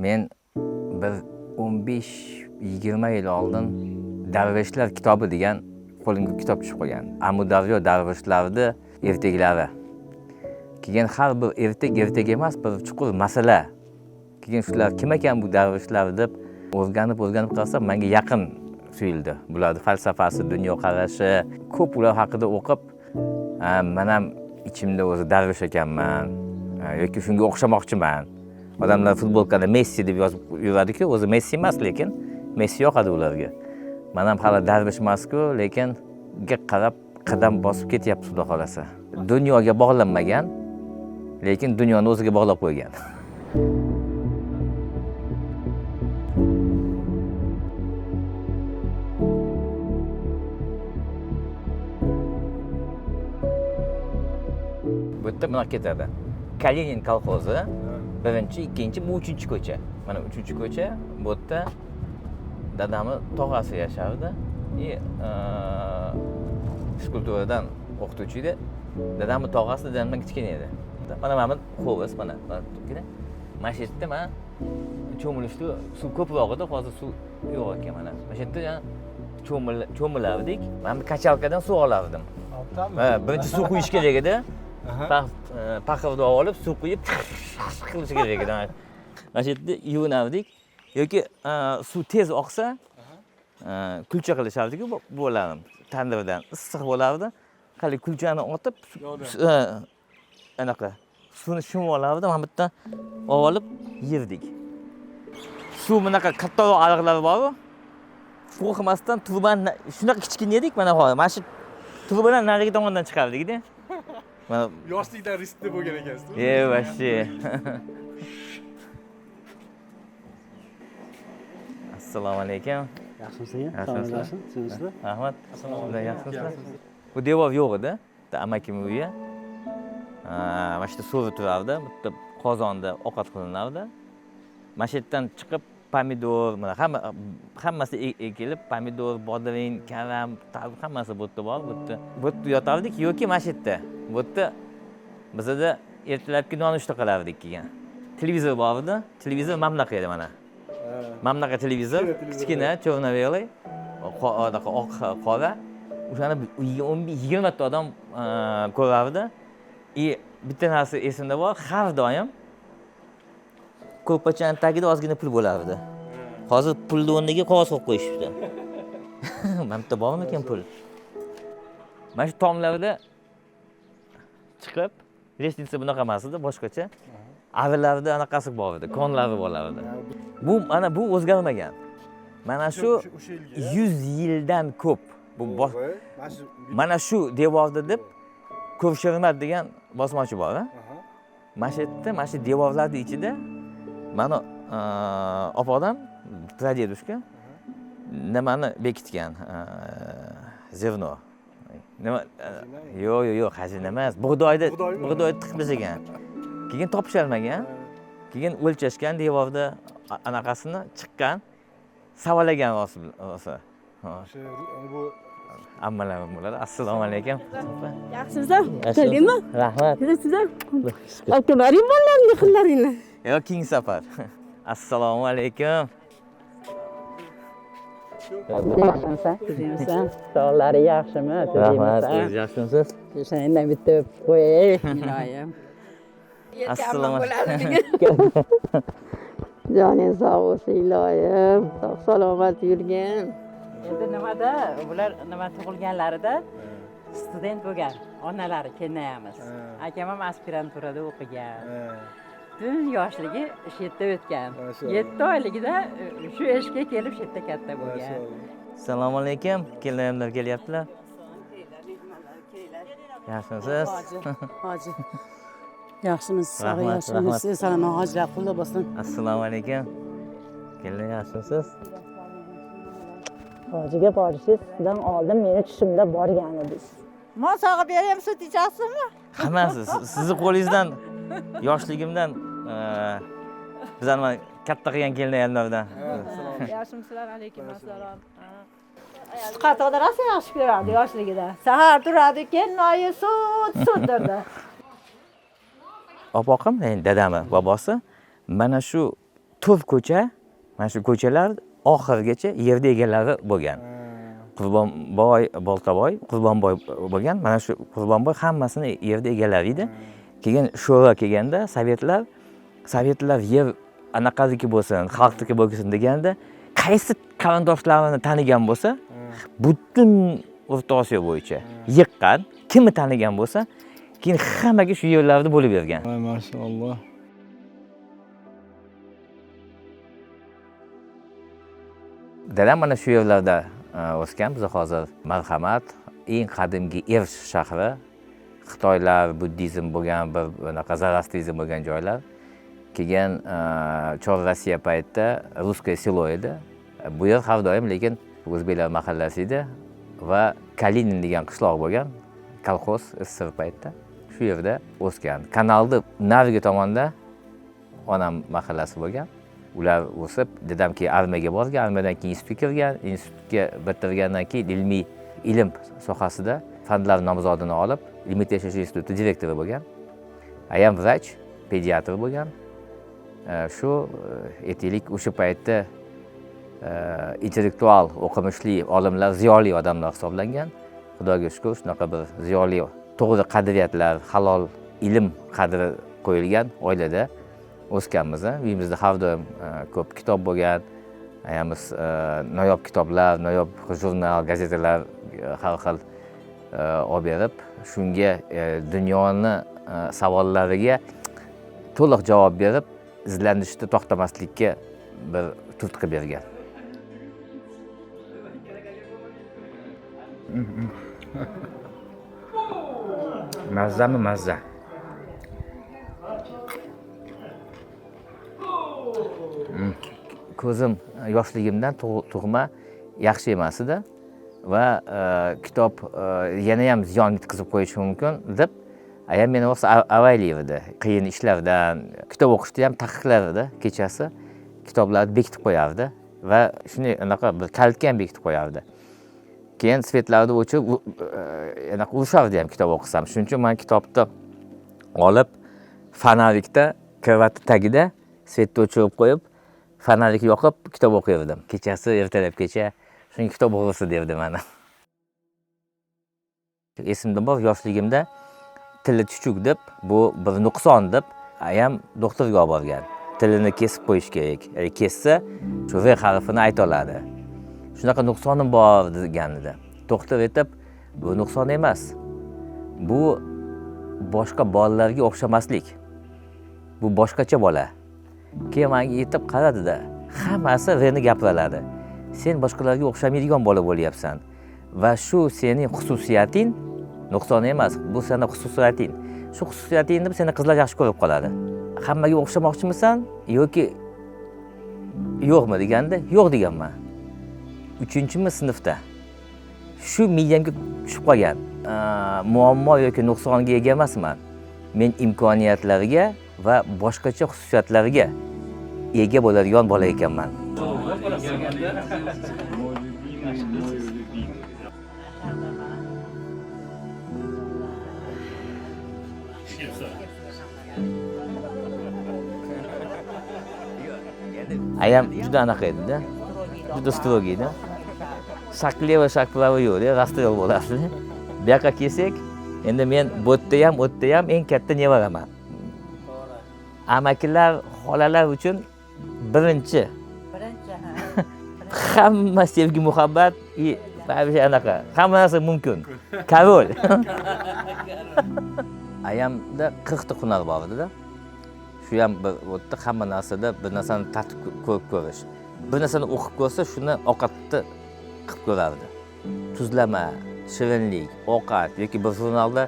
Men bir 15-20 yil oldin Darveshlar kitobi degan qo'limga kitob tushib qolgan. Amudaryo darvishlarni ertaklari. Keyin har bir ertak emas, bir chuqur masala. Keyin shular kim ekan bu darvishlar deb o'rganib qarasam, menga yaqin tuyuldi. Bularning falsafasi, dunyoqarashi, ko'p ular haqida o'qib, men ham ichimda o'zi darvish ekanman yoki shunga o'xshamoqchiman. Odamlar futbolkada Messi deb yozib yuradi-ku, o'zi Messi emas, lekin Messi yoqadi ularga. Men ham hali darvish emas-ku, lekin qarab qadam bosib ketyapti, xudo xolasa. Dunyoga bog'lanmagan, lekin dunyoni o'ziga bog'lab qo'ygan. Bu yerda bunaqa ketadi. Kalinin kolxozi, birinchi, ikkinchi, bu uchinchi ko'cha. Mana uchinchi ko'cha, bu yerda dadamni tog'asi yashardi. Fizkulturadan o'qituvchi edi. Dadamni tog'asi dadamdan kichkina edi. Mana hovuz, mana kichkina. Mana shu yerda men cho'milishdi, suv ko'proq edi, hozir suv yo'q ekan mana. Mana shu yerda cho'milardik. Men kachalkadan suv olardim. Birinchi suv quyish kerak edi. Paqirni olib, suv quyib, qilish kerak edi. Mana shu yerda yuvinardik. Yoki suv tez oqsa, kulcha qilishardi-ku, bo'lardim. Tandirdan issiq bo'lardi. Qali kulchani otib, anaqa suvni shumib olardim, ham bitta olib yerdik. Suv bunaqa kattaroq ariqlar bor-ku. Qo'rqmasdan turbani shunaqa kichkina edik, mana hozir. Mana shu turbadan narigi tomondan chiqardik-da. Mana yoshlikdan riskli bo'lgan ekansiz. Vashshi. Assalomu alaykum. Yaxshimisiz? Yaxshimisiz? Rahmat. Yaxshimisiz? Bu devor yo'q edi. Amakim uyi. Mana shu suv turardi, bitta qozonda ovqat qilinardi. Mana shu yerdan chiqib pomidor, mana hammasi ekilib, pomidor, bodring, karam, hammasi bu yerda bor. Bu yerda yotardik yoki mana shu yerda. Bu yerda bizda ertalabki nonushta qilardik keyin. Televizor bor edi. Televizor mamlaqa edi mana. Mamlaqa televizor, kichkina, cho'rnaveli, oq qora. O'shani 20 ta odam ko'rardi. Bitta narsa esimda bor, har doim ko'rpachaning tagida ozgina pul bo'lardi. Hozir pulni o'rniga qog'oz qo'yib qo'yishibdi. Mamta bormi ekan pul? Mana shu tomlarda chiqib, lestnitsa bunaqa emas edi, boshqacha. Avilarda anaqasi bor edi, konlari bo'lardi. Bu o'zgarmagan. Mana shu 100 yildan ko'p. Bu mana shu devorda deb Ko'rshirmat degan bosmachi bor, ha? Mana shu yerda, mana shu devorlarning ichida mana opodam pradedushka nimani bekitgan? Zerno. Nima? Yo'q, xazina emas. Bug'doyni tiqlagan. Keyin topisholmagan. Keyin o'lchashgan devorda anaqasini chiqqan, savalagan rosa. Bu Ammalar bo'ladi. Assalomu alaykum. Yaxshimisiz? Kelingmi? Rahmat. Sizlar. Akbaring bolalarning qillaringni. Yo, keng safar. Assalomu alaykum. Yaxshimisiz? Sog'lari yaxshimi? Rahmat. Siz yaxshimisiz? O'shanda bitta o'pib qo'yay, iloyim. Assalomu Joning sog' bo'lsin, iloyim. Sog' salomat yurgin. Endi nimada bular nima tug'ilganlarida student bo'lgan, onalari kelmayamiz. Akam ham aspiranturada o'qigan. Butun yoshligi shu yerda o'tgan. 7 oyligida shu ishga kelib shu yerda katta bo'lgan. Assalomu alaykum. Kelinlar kelyaptilar. Yaxshimisiz? Hoji. Yaxshimisiz? Yaxshimisiz? Salom hojilar qulda bo'lsin. Assalomu alaykum. Kelinlar yaxshimisiz? Hojiga borishingizdan oldin meni tushimda borgan edingiz. Mol sog'ib beraymi, sut ichasizmi? Hammasi sizni qo'lingizdan, yoshligimdan bizlarni katta qilgan kelinlardan. Yaxshimisizlar? Alaykum assalom. Sut qatiqda rosa yaxshi ko'rardi yoshligida. Sahar turadi, kelinoyi sut derdi. Opoqim, dadami, bobosi mana shu to'rt ko'cha, mana shu ko'chalar oxirigacha yerda egalari bo'lgan. Qurbonboy, Boltaboy, Qurbonboy bo'lgan. Mana shu Qurbonboy hammasini yerda egalari edi. Keyin sho'ro kelganda Sovetlar yer anaqaniki bo'lsin, xalqniki bo'lsin deganda, qaysi qarindoshlarini tanigan bo'lsa, butun O'rta Osiyo bo'yicha yiqqan, kimni tanigan bo'lsa, keyin hammaga shu yerlarda bo'lib bergan. Voy maşallah. Dadam mana shu yerlarda o'sgan. Biz hozir Marhamat, eng qadimgi Ersh shahri, Xitoylar buddizm bo'lgan, bir bunaqa zoroastrizm bo'lgan joylar. Keyin Chor Rossiya paytida Ruskoye selo edi. Bu yer har doim lekin o'zbeklar mahallasi edi va Kalinin degan qishloq bo'lgan, kolxoz SSR paytida. Shu yerda o'sgan. Kanalni narigi tomonda onam mahallasi bo'lgan. Ular o'sib, dadam keyin armiyaga borgan, armiyadan keyin institutga kirgan, institutga bitirgandan keyin ilmiy ilm sohasida fanlar nomzodini olib, ilmiy tekshirish instituti direktori bo'lgan. Ayam vrach, pediatr bo'lgan. Shu aytaylik, o'sha paytda intellektual, o'qimishli olimlar, ziyoli odamlar hisoblangan. Xudoga shukr, shunaqa bir ziyoli, to'g'ri qadriyatlar, halol ilm qadri qo'yilgan oilada o'sganmiz. Uyimizda har doim ko'p kitob bo'lgan. Ayamiz noyob kitoblar, noyob jurnal, gazetalar har xil olib berib, shunga dunyoni savollariga to'liq javob berib, izlanishda to'xtamaslikka bir turtki bergan. Mazzami mazza. Ko'zim yoshligimdan tug'ma yaxshi emas edi va kitob yana ham ziyon yetkazib qo'yishi mumkin deb ayam meni o'zi avaylaydi. Qiyin ishlardan, kitob o'qishni ham taqiqlar edi. Kechasi kitoblarni bekitib qo'yardi va shuni anaqa bir kalitga ham bekitib qo'yardi. Keyin svetlarni o'chirib, anaqa urushardi ham kitob o'qisam. Shuning uchun men kitobni olib fonarikda kravat tagida svetni o'chirib qo'yib, fonarik yoqib kitob o'qirdim. Kechasi ertalabgacha shunga kitob o'qisa derdim mana. Esimda bor, yoshligimda tili chuchuk deb, bu bir nuqson deb ayam doktorga olib borgan. Tilini kesib qo'yish kerak. Kessa, shu V harfini ayta oladi. Shunaqa nuqsonim bor degan edi. Doktor aytib, bu nuqson emas. Bu boshqa bolalarga o'xshamaslik. Bu boshqacha bola. Keyin menga yetib qaradi-da, hammasi V'ni gapiradi. Sen boshqalarga o'xshamaydigan bola bo'lyapsan va shu sening xususiyating nuqson emas, bu sening xususiyating. Shu xususiyatingni seni qizlar yaxshi ko'rib qoladi. Hammaga o'xshamoqchimisan yoki yo'qmi deganda, yo'q deganman. 3-sinfda. Shu miyamga tushib qolgan. Muammo yoki nuqsonga ega emasman. Men imkoniyatlarga va boshqacha xususiyatlarga ega bo'ladigan bola ekanman. Ayam juda anaqa edi-da. Juda strog edi. Shakli va shaklavi yo'q, rastrel bo'lardi. Bu yoqqa kelsak, endi men bu yerda ham eng katta nevaraman. Amakilar, xolalar uchun birinchi. Hamma sevgi, muhabbat, anaqa, hamma narsa mumkin. Korol. Ayamda 40 ta hunar bor edi-da. Shu ham bir o'tda hamma narsada bir narsani tatib ko'rib ko'rish. Bir narsani o'qib ko'rsa, shuni ovqatni qilib ko'rardi. Tuzlama, shirinlik, ovqat yoki bir jurnalda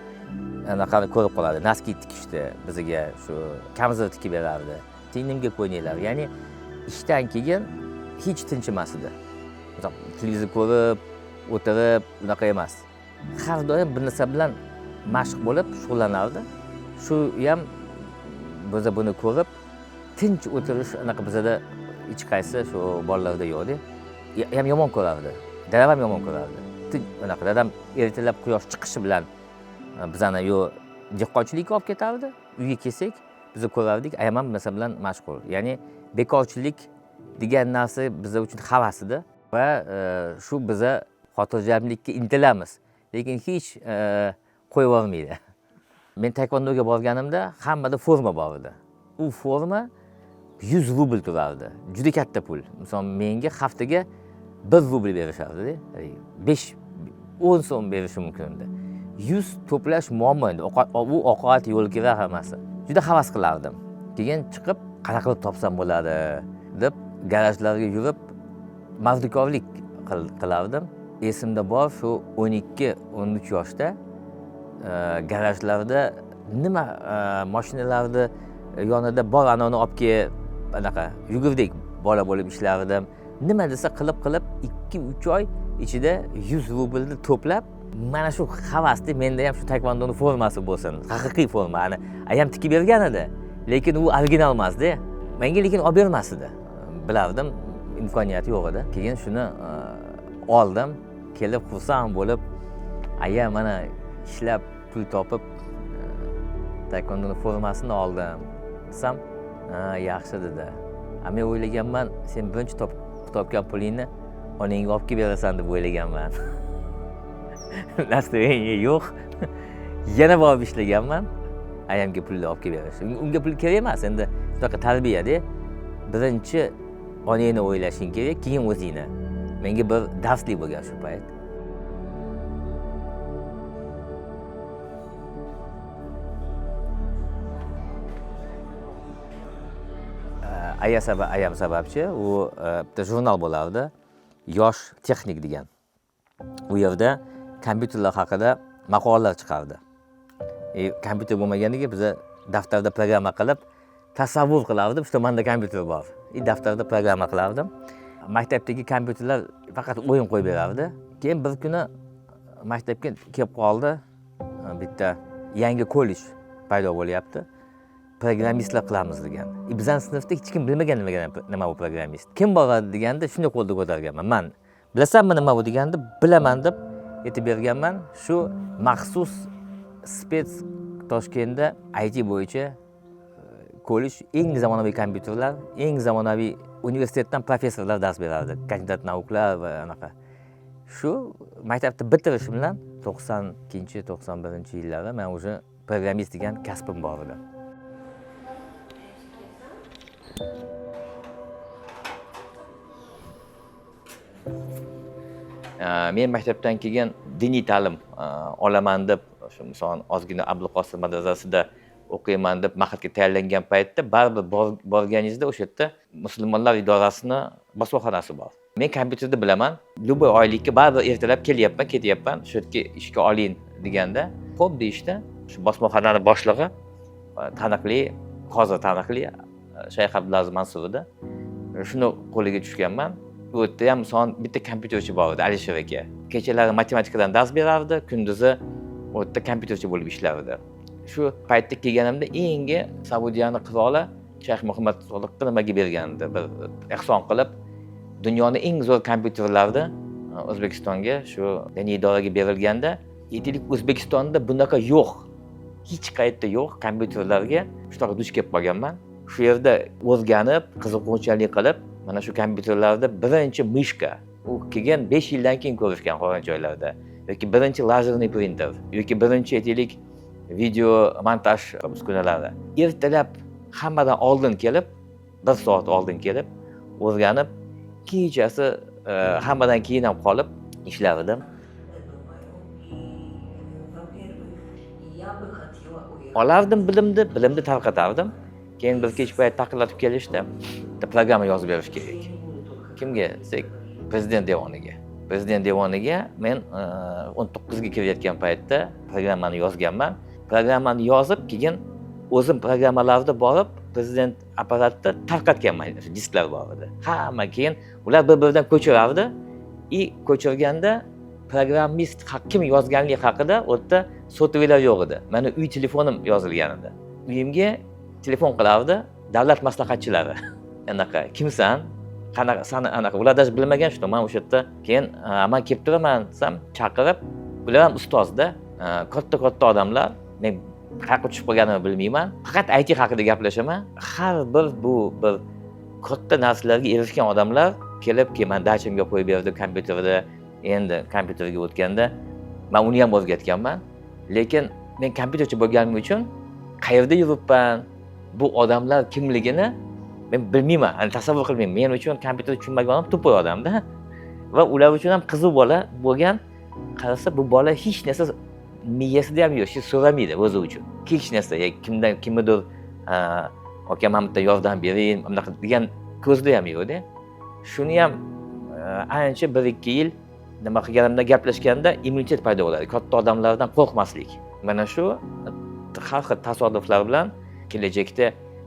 anaqa ko'rib qoladi. Naski tikishdi bizga, shu kamzir tikib berardi. Tinimga qo'yninglar. Ya'ni ishdan keyin hech tinchimas edi. Televizor ko'rib, o'tirib, unaqa emas. Har doim bir narsa bilan mashq bo'lib shug'ullanardi. Shu ham biz buni ko'rib, tinch o'tirish anaqa bizda hech qaysi shu bolalarda yo'q-da. Ham yomon ko'rardi. Dadam ham yomon ko'rardi. Anaqa dadam ertalab quyosh chiqishi bilan bizani dehqonchilikka olib ketardi. Uyga kelsak, biz ko'rardik, ayam ham narsa bilan mashg'ul. Ya'ni bekorchilik degan narsa bizlar uchun havas edi va shu biza xotirjamlikka intilamiz, lekin hech qo'yib yubormaydi. Men taekvondoga borganimda hammada forma bor edi. U forma 100 rubl turardi. Juda katta pul. Misol menga haftaga 1 rubl berishardi. 5-10 so'm berishi mumkin edi. 100 to'plash muammo edi. Bu oqat, yo'l kira hammasi. Juda havas qilardim. Keyin chiqib, qanaqa qilib topsam bo'ladi deb garajlarga yurib mazdukorlik qilardim. Esimda bor, shu 12-13 yoshda garajlarda nima mashinalarni yonida bor anani olib kelib anaqa yugurdik bola bo'lib ishlardim. Nima desa qilib 2-3 oy ichida 100 rublni to'plab, mana shu havasda menda ham shu taekvondoni formasi bo'lsin, haqiqiy forma. Ana ayam tikib bergan edi, lekin u original emasdi. Menga lekin olib bermas edi. Bilardim, imkoniyati yo'q edi. Keyin shuni oldim, kelib xursand bo'lib, aya mana ishlab pul topib taekvondoni formasini oldim desam, yaxshi dedi. Men o'ylaganman, sen birinchi topgan pulingni onangga olib kelib berasan deb o'ylaganman. Настроение yo'q. Yana borib ishlaganman. Ayamga pulni olib kelib berish. Unga pul kerak emas, endi shunaqa tarbiyada. Birinchi onangni o'ylashing kerak, keyin o'zingni. Menga bir darslik bo'lgan shu payt. Ayam sababchi, u bitta jurnal bo'lardi, Yosh texnik degan. U yerda kompyuterlar haqida maqolalar chiqardi. Kompyuter bo'lmaganiga biz daftarda programma qilib tasavvur qilardim, shu menda kompyuter bor. Daftarda programma qilardim. Maktabdagi kompyuterlar faqat o'yin qo'yib berardi. Keyin bir kuni maktabga kelib qoldi, bitta yangi kollej paydo bo'lyapti. Programmistlar qilamiz degan. Bizning sinfda hech kim bilmagan nima bu programmist. Kim boradi deganda shunday qo'lda ko'targanman. Men bilasanmi nima bu deganda bilaman deb aytib berganman. Shu maxsus spets Toshkentda IT bo'yicha kollej, eng zamonaviy kompyuterlar, eng zamonaviy universitetdan professorlar dars berardi. Kandidat nauklar va anaqa. Shu maktabni bitirishim bilan 92-91-yillarda men o'sha programmist degan kasbim bor edi. Men maktabdan keyin diniy ta'lim olaman deb, o'sha misol ozgina Abduqosim madrasasida o'qiyman deb maqsadga tayyorlangan paytda baribir borganingizda o'sha yerda musulmonlar idorasini bosmaxonasi bor. Men kompyuterni bilaman. Любой oylikka baribir ertalab kelyapman, ketyapman, shu yerga ishga oling deganda, xo'p deyishdi. Shu bosmaxonani boshlig'i taniqli, hozir taniqli Shayx Abdulaziz Mansur edi. Shuni qo'liga tushganman. U yerda ham son bitta kompyuterchi bor edi, Alisher aka. Kechalari matematikadan dars berardi, kunduzi u yerda kompyuterchi bo'lib ishlardi. Shu paytda kelganimda engi Saudiyaning qiroli Shayx Muhammad Soliqqa nimaga bergandi, bir ehson qilib dunyoning eng zo'r kompyuterlarini O'zbekistonga shu diniy idoraga berilganda, aytaylik O'zbekistonda bunaqa yo'q. Hech qayerda yo'q kompyuterlarga shunaqa duch kelib qolganman. Shu yerda o'rganib, qiziquvchanlik qilib, mana shu kompyuterlarda birinchi mishka, u kelgan 5 yildan keyin ko'rishgan qo'ygan joylarda, yoki birinchi lazerli printer, yoki birinchi aytaylik video montaj uskunalari. Ertalab hammadan oldin kelib, 1 soat oldin kelib, o'rganib, kechasi hammadan keyin ham qolib ishlardim. Olardim bilimni tarqatardim. Keyin bir kech payt taqillatib kelishdi. Bitta programma yozib berish kerak. Kimga? Prezident devoniga. Prezident devoniga men 19 ga kirayotgan paytda programmani yozganman. Programmani yozib, keyin o'zim programmalarni borib prezident apparatida tarqatganman. Disklar bor edi. Hamma keyin ular bir-biridan ko'chirardi. Ko'chirganda programmist kim yozganligi haqida o'tda so'tovlar yo'q edi. Meni uy telefonim yozilgan edi. Uyimga telefon qilardi davlat maslahatchilari. Anaqa, kimsan? Qanaqa sani anaqa ular даже bilmagan shu. Men o'sha yerda keyin men kelib turaman desam, chaqirib, ular ham ustozda, katta odamlar. Men qayerga tushib qolganimni bilmayman. Faqat IT haqida gaplashaman. Har bir bu bir katta narsalarga erishgan odamlar kelib, men dachamga qo'yib berdi kompyuterda, endi kompyuterga o'tganda men uni ham o'rgatganman. Lekin men kompyuterchi bo'lganim uchun qayerda yuribman, bu odamlar kimligini men bilmayman, tasavvur qilmayman. Men uchun kompyuter tushunmagan odam to'poy odamda va ular uchun ham qiziq bola bo'lgan. Qarasa bu bola hech narsa miyasida ham yo'q, hech so'ramaydi o'zi uchun. Hech narsa, kimnidir aka men bitta yordam bering, bunaqa degan ko'zda ham yo'qda. Shuni ham ancha 1-2 yil nima qilganimda gaplashganda immunitet paydo bo'ladi. Katta odamlardan qo'rqmaslik. Mana shu har xil tasodiflar bilan kelajakda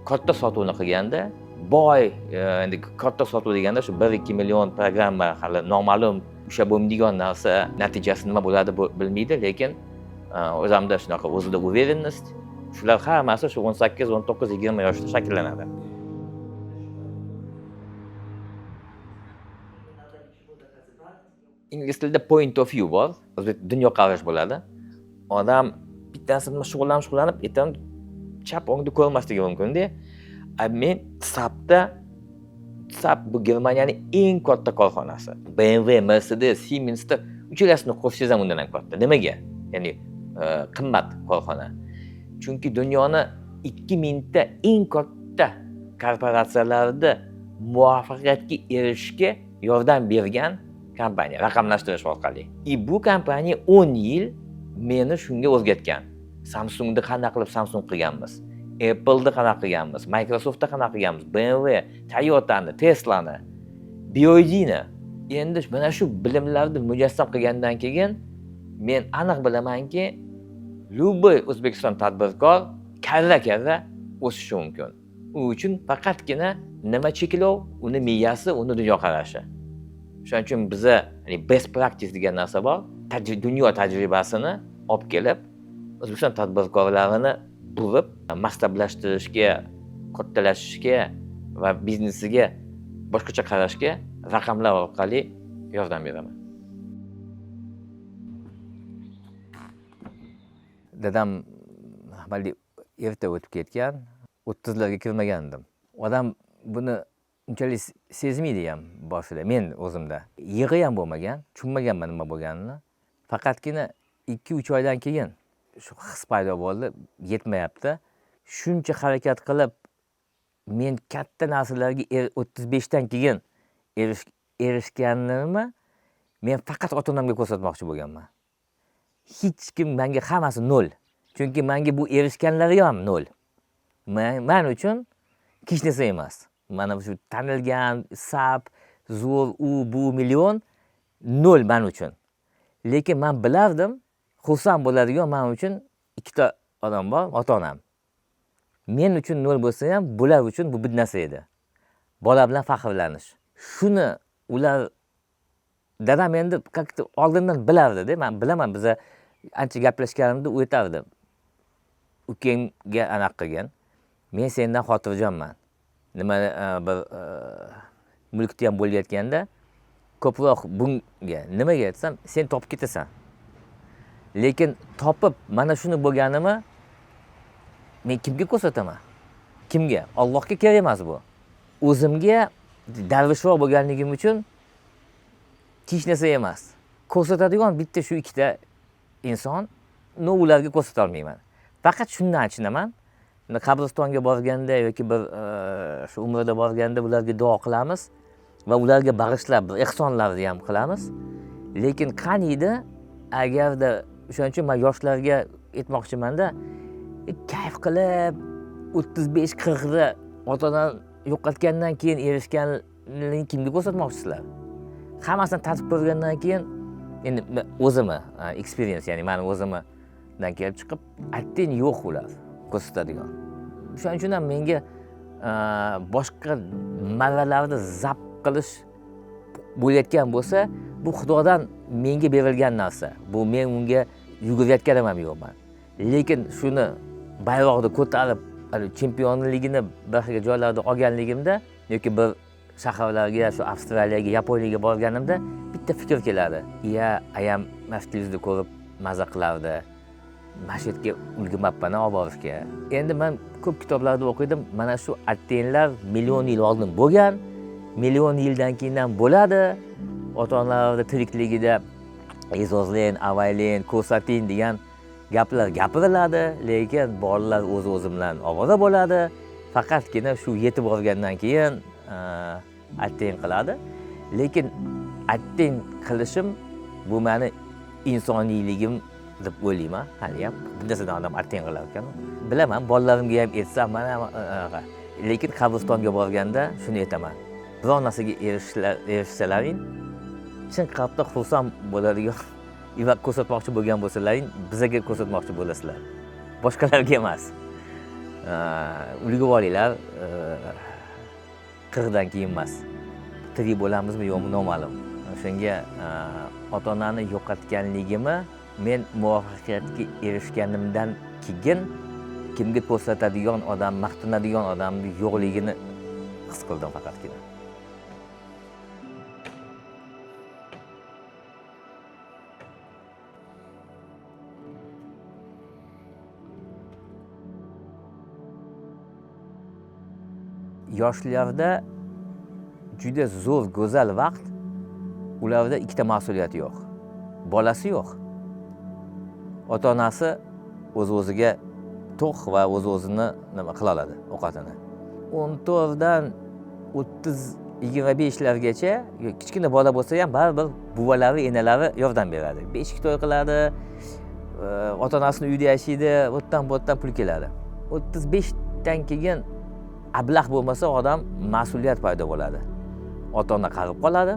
katta sotuvni qilganda, boy, endi katta sotuv deganda shu 1-2 million programma hali noma'lum o'sha bo'lmaydigan narsa natijasi nima bo'ladi bilmaydi, lekin o'zimda shunaqa o'zida uverenность, shular hammasi shu 18, 19, 20 yoshda shakllanadi. Ingliz tilida point of view bor, o'zbek dunyoqarash bo'ladi. Odam bittasi bilan shug'ullanib, etan chap o'ngni ko'rmasligi mumkin-da. Men SAP bu Germaniyaning eng katta korxonasi. BMW, Mercedes, Siemensda uchalasini qo'shsangiz ham undan ham katta. Nimaga? Ya'ni qimmat korxona. Chunki dunyoni 2000 ta eng katta korporatsiyalarda muvaffaqiyatga erishishga yordam bergan kompaniya, raqamlashtirish orqali. Bu kompaniya 10 yil meni shunga o'rgatgan. Samsungni qanday qilib Samsung qilganmiz, Apple'ni qanday qilganmiz, Microsoftni qanday qilganmiz, BMW, Toyota'ni, Tesla'ni, BYD'ni. Endi mana shu bilimlarni mujassam qilgandan keyin men aniq bilamanki, любой O'zbekiston tadbirkor karra o'sishi mumkin. U uchun faqatgina nima cheklov, uni miyasi, uni dunyoqarashi. Shuning uchun biza best practice degan narsa bor. Dunyo tajribasini olib kelib, O'zbekiston tadbirkorlarini burib, maktablashtirishga, kattalashishga va biznesiga boshqacha qarashga raqamlar orqali yordam beraman. Dadam hali erta o'tib ketgan, 30larga kirmagandim. Odam buni unchalik sezmaydi ham boshida, men o'zimda. Yig'i ham bo'lmagan, tushunmaganman nima bo'lganini. Faqatgina 2-3 oydan keyin shu his paydo bo'ldi, yetmayapti. Shuncha harakat qilib, men katta narsalarga 35 dan keyin erishganimni men faqat ota-onamga ko'rsatmoqchi bo'lganman. Hech kim menga hammasi 0. Chunki menga bu erishganlari ham 0. Men uchun hech narsa emas. Mana shu tanilgan SAP, zo'r, bu million 0 men uchun. Lekin men bilardim, xursand bo'ladigan men uchun 2 ta odam bor, ota-onam. Men uchun 0 bo'lsa ham, bular uchun bu bir narsa edi. Bola bilan faxrlanish. Shuni ular dadam endi oldindan bilardi-da. Men bilaman, biza ancha gaplashganimda u aytardi. Ukangga anaqa qilgan. Men sendan xotirjamman. Nima bir mulkda ham bo'layotganda ko'proq bunga nimaga aytsam, sen topib ketasan. Lekin topib mana shuni bo'lganimni men kimga ko'rsataman? Kimga? Allohga kerak emas bu. O'zimga darvishvoq bo'lganligim uchun hech narsa emas. Ko'rsatadigan bitta shu 2 ta inson, ularga ko'rsata olmayman. Faqat shundan achinaman. Qabristonga borganda yoki bir shu umrada borganda ularga duo qilamiz va ularga bag'ishlab ehsonlarni ham qilamiz. Lekin qaniydi agarda o'shaning uchun men yoshlarga aytmoqchiman-da, kayf qilib 35-40 da otadan yo'qotgandan keyin erishganligini kimga ko'rsatmoqchisizlar? Hammasini tatib ko'rgandan keyin endi o'zimni experience, ya'ni meni o'zimdan kelib chiqib, attin yo'q ular ko'rsatadigan. Shuning uchun ham menga boshqa marralarni zabt qilish bo'layotgan bo'lsa, bu Xudodan menga berilgan narsa. Bu men unga yugurayotganim ham yo'qman. Lekin shuni bayroqni ko'tarib, chempionligini bir xil joylarda olganligimda yoki bir shaharlarga, shu Avstraliyaga, Yaponiyaga borganimda bitta fikr keladi. Ayam masjidimizni ko'rib maza qilardi. mana shu yerga ulgurmabman olib borishga. Endi men ko'p kitoblarda o'qidim, mana shu attenglar million yil oldin bo'lgan, million yildan keyin ham bo'ladi. Ota-onalar tirikligida e'zozlang, avaylang, ko'rsating degan gaplar gapiriladi, lekin bolalar o'z-o'zi bilan ovora bo'ladi. Faqatgina shu yetib borgandan keyin atteng qiladi. Lekin atteng qilishim bu meni insoniyligim deb o'ylayman. Hali ham bundasadan odam atteng qilar ekan. Bilaman, bolalarimga ham aytsam, mana lekin qabristonga borganda shuni aytaman. Biror narsaga erishsalaring, chin qalbda xursand bo'ladigan va ko'rsatmoqchi bo'lgan bo'lsalaring, bizga ko'rsatmoqchi bo'lasizlar. Boshqalarga emas. Ulgurib olinglar, 40 dan keyin emas. Tirik bo'lamizmi yo'qmi noma'lum. Shunga ota-onani yo'qotganligimni men muvaffaqiyatga erishganimdan keyin kimga ko'rsatadigan odam, maqtanadigan odamning yo'qligini his qildim faqatgina. Yoshlarda juda zo'r, go'zal vaqt. Ularda ikkita mas'uliyat yo'q. Bolasi yo'q. Ota-onasi o'z-o'ziga to'q va o'z-o'zini nima qila oladi, ovqatini. 14 dan 30-25 largacha kichkina bola bo'lsa ham baribir buvalari, enalari yordam beradi. Beshik to'y qiladi, ota-onasini uyda yashaydi, bu yerdan pul keladi. 35 dan keyin ablah bo'lmasa odam mas'uliyat paydo bo'ladi. Ota-ona qarib qoladi,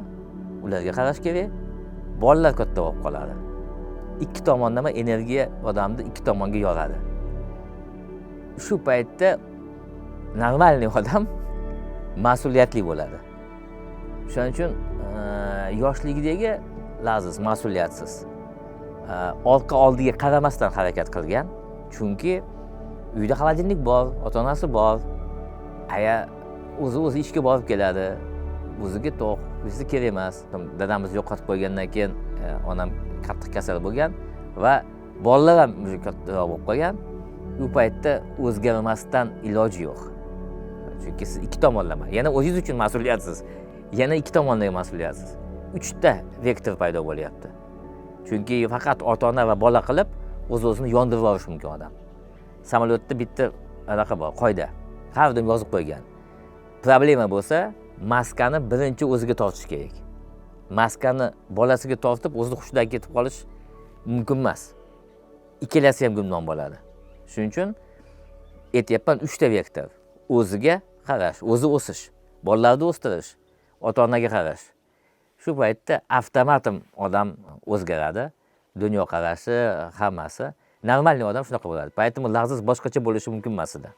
ularga qarash kerak, bolalar katta bo'lib qoladi. Ikki tomonlama energiya odamni ikki tomonga yoradi. Shu paytda normalniy odam mas'uliyatli bo'ladi. Shuning uchun yoshligidagi laziz, mas'uliyatsiz, orqa oldiga qaramasdan harakat qilgan. Chunki uyda xolodilnik bor, ota-onasi bor. Aya o'zi ishga borib keladi. O'ziga to'q, bizga kerak emas. Dadamizni yo'qotib qo'ygandan keyin onam qattiq kasal bo'lgan va bolalar ham katta bo'lib qolgan. U paytda o'zgarmasdan iloji yo'q. Chunki siz ikki tomonlama, yana o'zingiz uchun mas'uliyatsiz, yana ikki tomonlama mas'uliyatsiz. 3 ta vektor paydo bo'lyapti. Chunki faqat ota-ona va bola qilib o'z-o'zini yondirib yuborish mumkin odam. Samolyotda bitta anaqa bor, qoida. Har doim yozib qo'ygan. Problema bo'lsa, maskani birinchi o'ziga tortish kerak. Maskani bolasiga tortib, o'zini hushidan ketib qolish mumkin emas. Ikkalasi ham gumdon bo'ladi. Shuning uchun aytyapman 3 ta vektor. O'ziga qarash, o'zi o'sish, bolalarni o'stirish, ota-onaga qarash. Shu paytda avtomatim odam o'zgaradi. Dunyo qarashi, hammasi. Normalniy odam shunaqa bo'ladi. Paytimi lahziz boshqacha bo'lishi mumkin emas edi.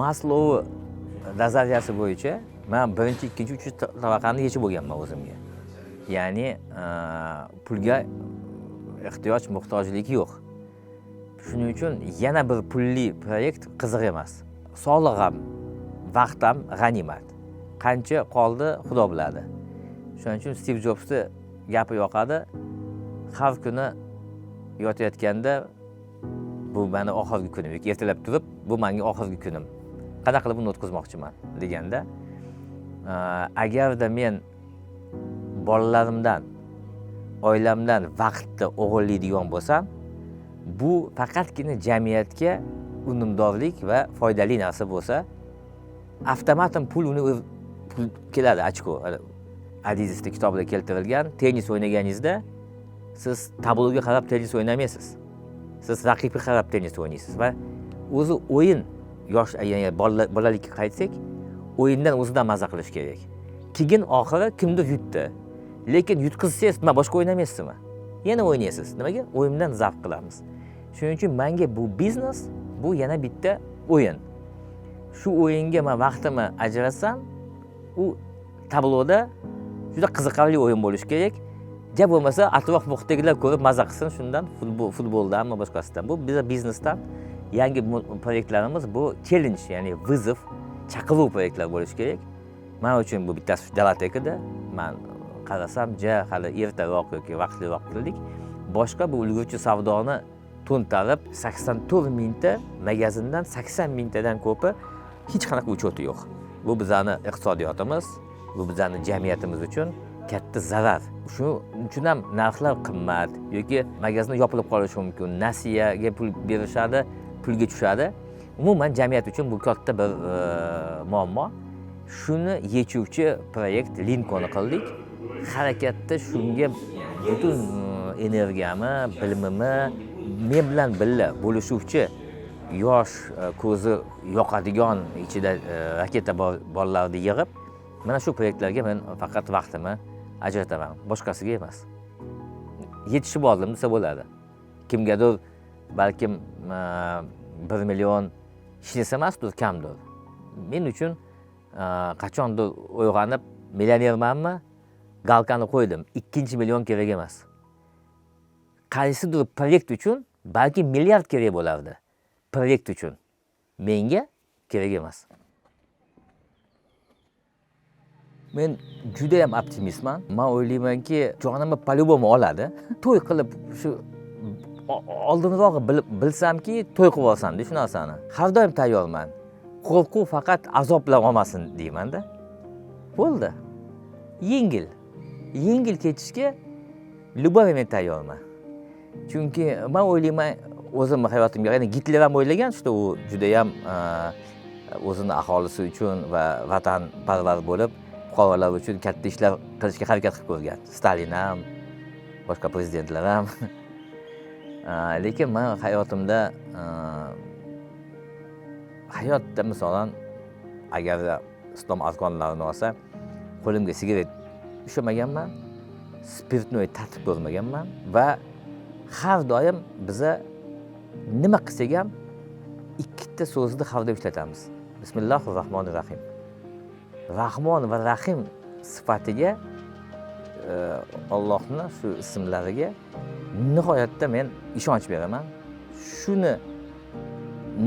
Maslow nazariyasi bo'yicha men 1-chi, 2-chi, 3-chi tabaqani yechib bo'lganman o'zimga. Ya'ni pulga ehtiyoj, muhtojlik yo'q. Shuning uchun yana bir pulli proyekt qiziq emas. Sog'liq ham, vaqt ham g'animat. Qancha qoldi, Xudo biladi. Shuning uchun Steve Jobsning gapi yoqadi. Har kuni yotayotganda bu meni oxirgi kunim, ertalab turib, bu menga oxirgi kunim. Qanaqa qilib buni o'tkazmoqchiman deganda, agarda men bolalarimdan, oilamdan vaqtni o'g'irlaydigan bo'lsam, bu faqatgina jamiyatga unumdorlik va foydali narsa bo'lsa, avtomatim pul keladi, ochko. Adizovning kitobida keltirilgan, tennis o'ynaganingizda siz tabloga qarab tennis o'ynamaysiz. Siz raqibga qarab tennis o'ynaysiz va o'zi o'yin, yosh, ya'ni bolalikka qaytsak, o'yindan o'zidan maza qilish kerak. Keyin oxiri kimdir yutdi. Lekin yutqizsangiz, nima boshqa o'ynamaysizmi? Yana o'ynaysiz. Nimaga? O'yindan zavq qilamiz. Shuning uchun menga bu biznes, bu yana bitta o'yin. Shu o'yinga men vaqtimni ajratsam, u tabloda juda qiziqarli o'yin bo'lishi kerak. Ja bo'lmasa, atrof muhitdagilar ko'rib maza qilsin, shundan futboldanmi boshqasidan. Bu bizning biznesdan yangi proyektlarimiz, bu challenge, ya'ni vizov, chaqiruv proyektlar bo'lishi kerak. Men uchun bu bittasi Dalatekida. Men qarasam, hali ertaroq yoki vaqtliroq qildik. boshqa bu ulgurji savdoni to'ntarib 84 mingta magazindan 80 mingtadan ko'pi hech qanaqa uchoti yo'q. Bu bizani iqtisodiyotimiz, bu bizani jamiyatimiz uchun katta zarar. Shuning uchun ham narxlar qimmat yoki magazin yopilib qolishi mumkin, nasiyaga pul berishadi, pulga tushadi. Umuman jamiyat uchun bu katta bir muammo. Shuni yechuvchi proyekt Lincolnni qildik. Harakatda shunga butun energiyamni, bilimimni men bilan birga bo'lishuvchi yosh, ko'zi yoqadigan ichida raketa bolalarni yig'ib, mana shu proyektlarga men faqat vaqtimni ajrataman, boshqasiga emas. Yetishib oldim desa bo'ladi. Kimgadir balkim 1 million hech narsa emasdir, kamdir. Men uchun qachondir uyg'onib millionermanmi, galkani qo'ydim. 2 million kerak emas. Qaysidir proyekt uchun balki milliard kerak bo'lardi. Proyekt uchun. Menga kerak emas. Men juda ham optimistman. Men o'ylaymanki, jonimni по-любому oladi. To'y qilib shu oldinroq bilsamki, to'y qilib olsam-da shu narsani. Har doim tayyorman. Qo'rquv faqat azob bilan olmasin deyman-da. Bo'ldi. Yengil kechishga любой men tayyorman. Chunki men o'ylayman, o'zim hayotimga, ya'ni Gitler ham o'ylagan, что u juda ham o'zini aholisi uchun va vatanparvar bo'lib, fuqarolar uchun katta ishlar qilishga harakat qilib ko'rgan. Stalin ham, boshqa prezidentlar ham. Lekin men hayotimda hayotda misolan agar islom arkonlarini olsa, qo'limga sigaret ushlamaganman, spirtnoy tatib ko'rmaganman va har doim biza nima qilsak ham ikkita so'zni har doim ishlatamiz. Bismillahirrohmanirrohim. Rahmon va Rahim sifatiga Allohning shu ismlariga nihoyatda men ishonch beraman. Shuni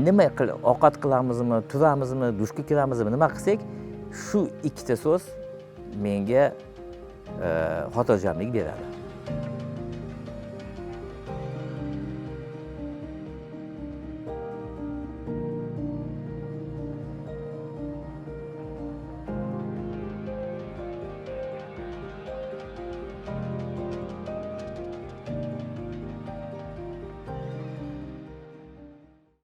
nima ovqat qilamizmi, turamizmi, dushga kiramizmi, nima qilsak, shu ikkita so'z menga xotirjamlik beradi.